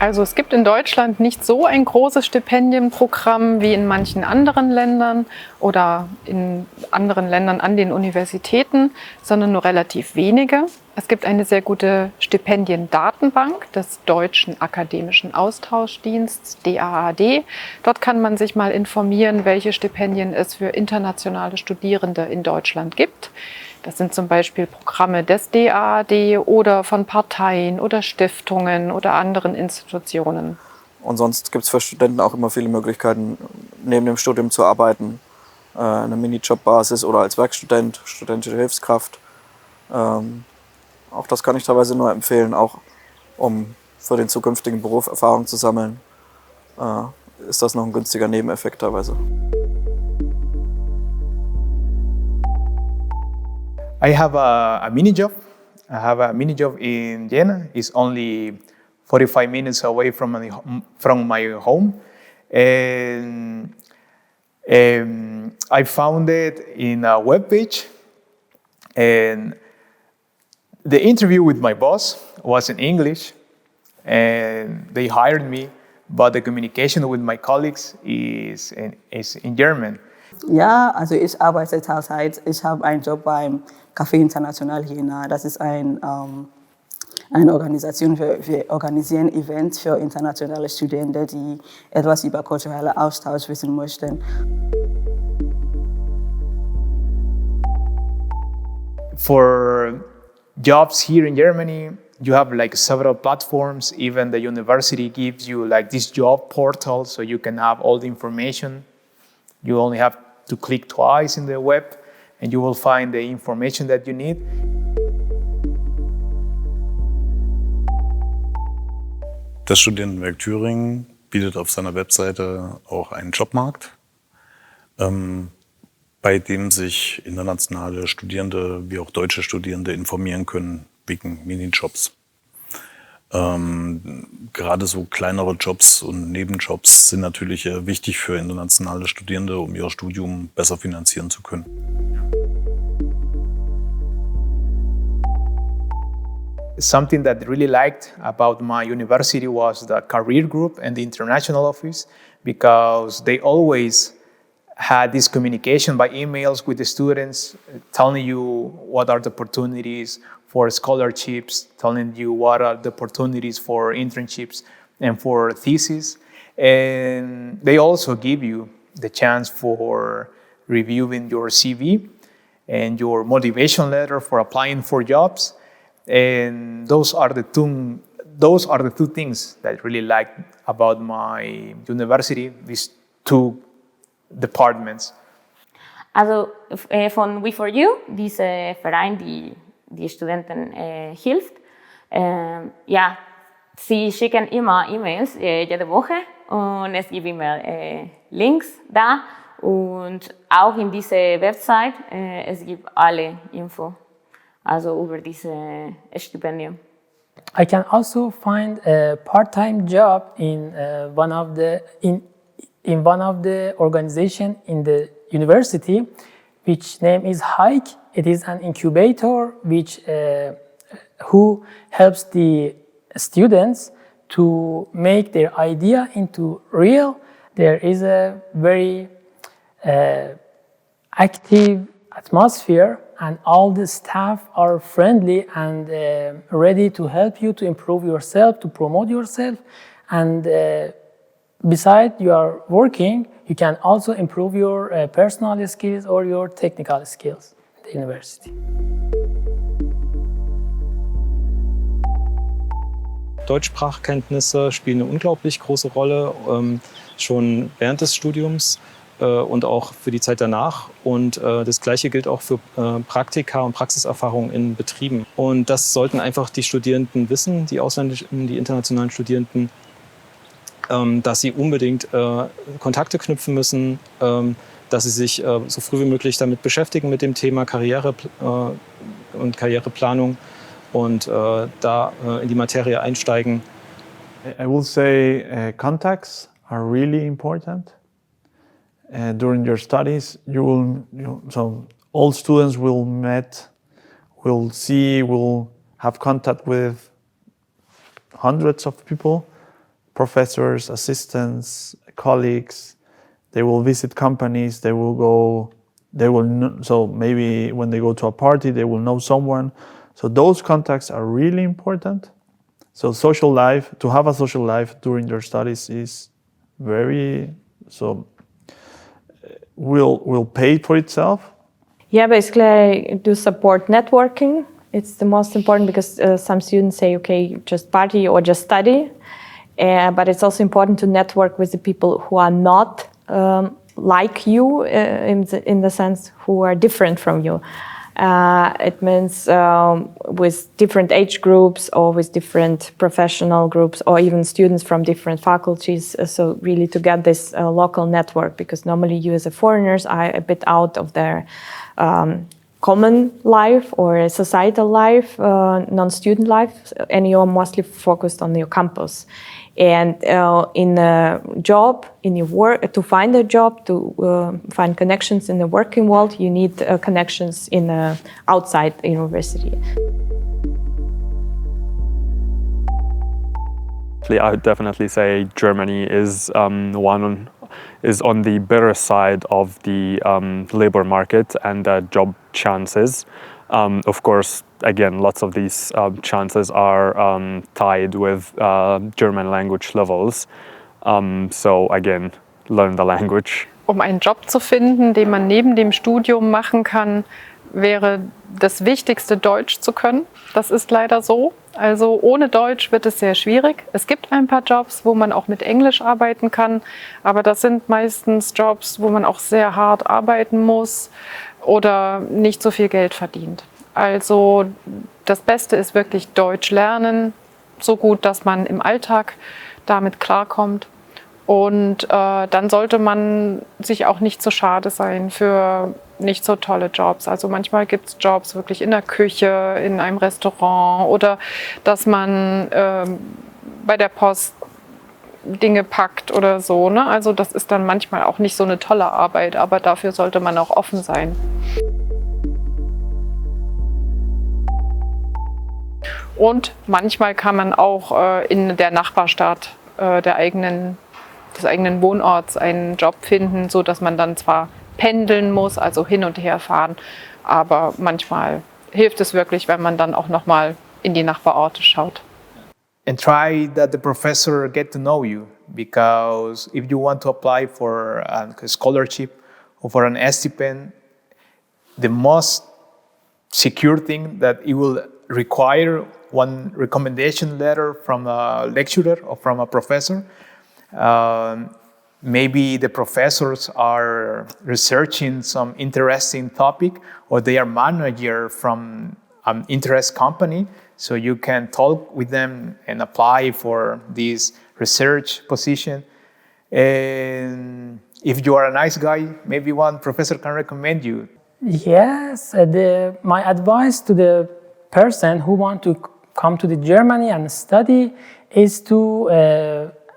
Also es gibt in Deutschland nicht so ein großes Stipendienprogramm wie in manchen anderen Ländern oder in anderen Ländern an den Universitäten, sondern nur relativ wenige. Es gibt eine sehr gute Stipendiendatenbank des Deutschen Akademischen Austauschdienstes, DAAD. Dort kann man sich mal informieren, welche Stipendien es für internationale Studierende in Deutschland gibt. Das sind zum Beispiel Programme des DAAD oder von Parteien oder Stiftungen oder anderen Institutionen. Und sonst gibt es für Studenten auch immer viele Möglichkeiten, neben dem Studium zu arbeiten. Eine Minijob-Basis oder als Werkstudent, studentische Hilfskraft. Auch das kann ich teilweise nur empfehlen, auch um für den zukünftigen Beruf Erfahrung zu sammeln. Ist das noch ein günstiger Nebeneffekt teilweise. I have a mini job. I have a mini job in Jena. It's only 45 minutes away from my home. And I found it in a webpage. And the interview with my boss was in English. And they hired me. But the communication with my colleagues is in German. Ja, also ich arbeite Teilzeit. Ich habe einen Job beim Café International Jena. Das ist eine Organisation, wir organisieren Events für internationale Studenten, die etwas über kulturellen Austausch wissen möchten. For jobs here in Germany, you have like several platforms. Even the university gives you like this job portal, so you can have all the information. You only have to click twice in the web and you will find the information that you need. Das Studierendenwerk Thüringen bietet auf seiner Webseite auch einen Jobmarkt, bei dem sich internationale Studierende wie auch deutsche Studierende informieren können wegen Minijobs. Gerade so kleinere Jobs und Nebenjobs sind natürlich wichtig für internationale Studierende, um ihr Studium besser finanzieren zu können. Something that I really liked about my university was the career group and the international office, because they always had this communication by emails with the students, telling you what are the opportunities for scholarships, telling you what are the opportunities for internships and for thesis. And they also give you the chance for reviewing your CV and your motivation letter for applying for jobs. And those are the two things that I really liked about my university, these two departments. Also von We4U, dieser Verein, die Studenten hilft. Ja, sie schicken immer E-Mails jede Woche und es gibt immer Links da und auch in dieser Website es gibt alle Info, also über diese Stipendium. I can also find a part-time job in one of the organization in the university, which name is Hike. It is an incubator who helps the students to make their idea into real. There is a very active atmosphere, and all the staff are friendly and ready to help you to improve yourself, to promote yourself. And besides you are working, you can also improve your personal skills or your technical skills at the university. Deutschsprachkenntnisse spielen eine unglaublich große Rolle, schon während des Studiums und auch für die Zeit danach. Und das Gleiche gilt auch für Praktika und Praxiserfahrungen in Betrieben. Und das sollten einfach die Studierenden wissen, die internationalen Studierenden, dass sie unbedingt Kontakte knüpfen müssen, dass sie sich so früh wie möglich damit beschäftigen mit dem Thema Karriere und Karriereplanung und da in die Materie einsteigen. I will say contacts are really important. During your studies, so all students will have contact with hundreds of people. professors, assistants, colleagues. They will visit companies. They will go. So maybe when they go to a party, they will know someone. So those contacts are really important. So social life, to have a social life during your studies is will pay for itself. Yeah, basically I do support networking. It's the most important because some students say, okay, just party or just study. But it's also important to network with the people who are not like you, in the sense who are different from you. It means with different age groups or with different professional groups or even students from different faculties. So really to get this local network, because normally you as a foreigners are a bit out of their common life or societal life, non-student life, and you're mostly focused on your campus. And in a job, in your work, to find a job, to find connections in the working world, you need connections in outside the university. I would definitely say Germany is is on the better side of the labor market and job chances. Of course, again, lots of these chances are tied with German language levels. So again, learn the language. Um einen Job zu finden, den man neben dem Studium machen kann, wäre das Wichtigste, Deutsch zu können. Das ist leider so. Also ohne Deutsch wird es sehr schwierig. Es gibt ein paar Jobs, wo man auch mit Englisch arbeiten kann, aber das sind meistens Jobs, wo man auch sehr hart arbeiten muss oder nicht so viel Geld verdient. Also das Beste ist wirklich Deutsch lernen, so gut, dass man im Alltag damit klarkommt. Und dann sollte man sich auch nicht so schade sein für nicht so tolle Jobs. Also manchmal gibt es Jobs wirklich in der Küche, in einem Restaurant oder dass man bei der Post Dinge packt oder so, ne? Also das ist dann manchmal auch nicht so eine tolle Arbeit, aber dafür sollte man auch offen sein. Und manchmal kann man auch in der Nachbarstadt des eigenen Wohnorts einen Job finden, so dass man dann zwar pendeln muss, also hin und her fahren, aber manchmal hilft es wirklich, wenn man dann auch noch mal in die Nachbarorte schaut. And try that the professor get to know you, because if you want to apply for a scholarship or for an stipend, the most secure thing that it will require one recommendation letter from a lecturer or from a professor. Maybe the professors are researching some interesting topic, or they are manager from an interest company, so you can talk with them and apply for this research position. And if you are a nice guy, maybe one professor can recommend you. Yes, my advice to the person who want to come to Germany and study is to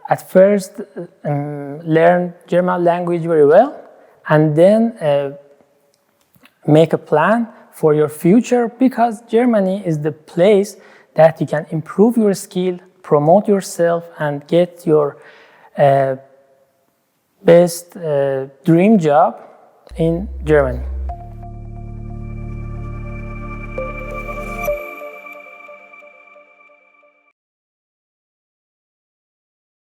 at first learn German language very well, and then make a plan for your future, because Germany is the place that you can improve your skill, promote yourself, and get your best dream job in Germany.